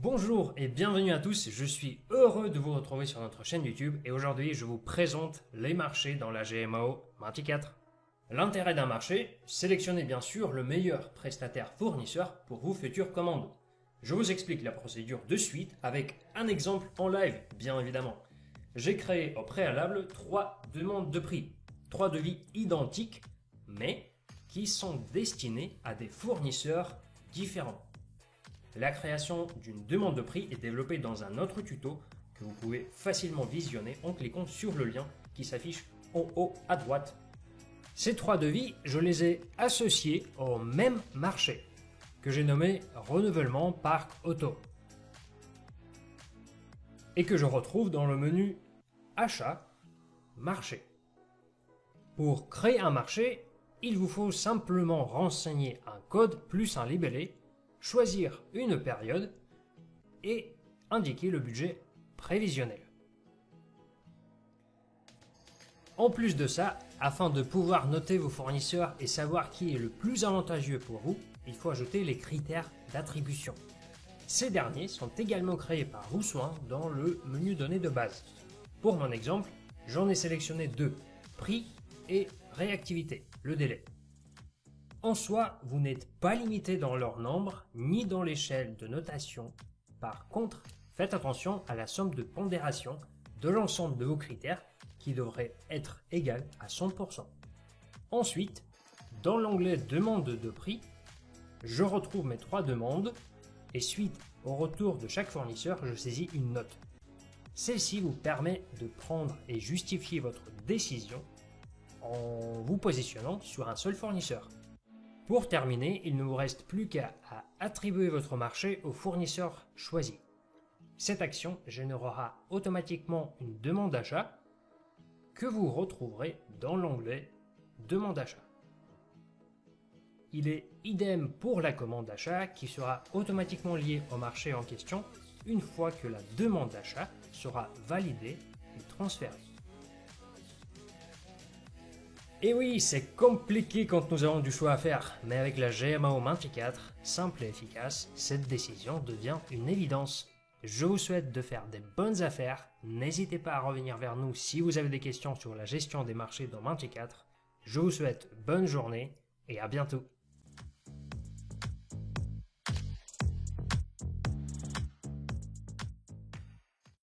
Bonjour et bienvenue à tous, je suis heureux de vous retrouver sur notre chaîne YouTube et aujourd'hui je vous présente les marchés dans la GMAO 24. L'intérêt d'un marché, sélectionnez bien sûr le meilleur prestataire fournisseur pour vos futures commandes. Je vous explique la procédure de suite avec un exemple en live, bien évidemment. J'ai créé au préalable 3 demandes de prix, 3 devis identiques mais qui sont destinés à des fournisseurs différents. La création d'une demande de prix est développée dans un autre tuto que vous pouvez facilement visionner en cliquant sur le lien qui s'affiche en haut à droite. Ces 3 devis, je les ai associés au même marché que j'ai nommé Renouvellement Parc Auto et que je retrouve dans le menu Achat, Marché. Pour créer un marché, il vous faut simplement renseigner un code plus un libellé, choisir une période et indiquer le budget prévisionnel. En plus de ça, afin de pouvoir noter vos fournisseurs et savoir qui est le plus avantageux pour vous, il faut ajouter les critères d'attribution. Ces derniers sont également créés par Roussoin dans le menu données de base. Pour mon exemple, j'en ai sélectionné 2, prix et réactivité, le délai. En soi, vous n'êtes pas limité dans leur nombre ni dans l'échelle de notation. Par contre, faites attention à la somme de pondération de l'ensemble de vos critères qui devrait être égale à 100%. Ensuite, dans l'onglet Demande de prix, je retrouve mes 3 demandes et suite au retour de chaque fournisseur, je saisis une note. Celle-ci vous permet de prendre et justifier votre décision en vous positionnant sur un seul fournisseur. Pour terminer, il ne vous reste plus qu'à attribuer votre marché au fournisseur choisi. Cette action générera automatiquement une demande d'achat que vous retrouverez dans l'onglet Demande d'achat. Il est idem pour la commande d'achat qui sera automatiquement liée au marché en question une fois que la demande d'achat sera validée et transférée. Et oui, c'est compliqué quand nous avons du choix à faire, mais avec la GMAO 24, simple et efficace, cette décision devient une évidence. Je vous souhaite de faire des bonnes affaires, n'hésitez pas à revenir vers nous si vous avez des questions sur la gestion des marchés dans 24. Je vous souhaite bonne journée et à bientôt.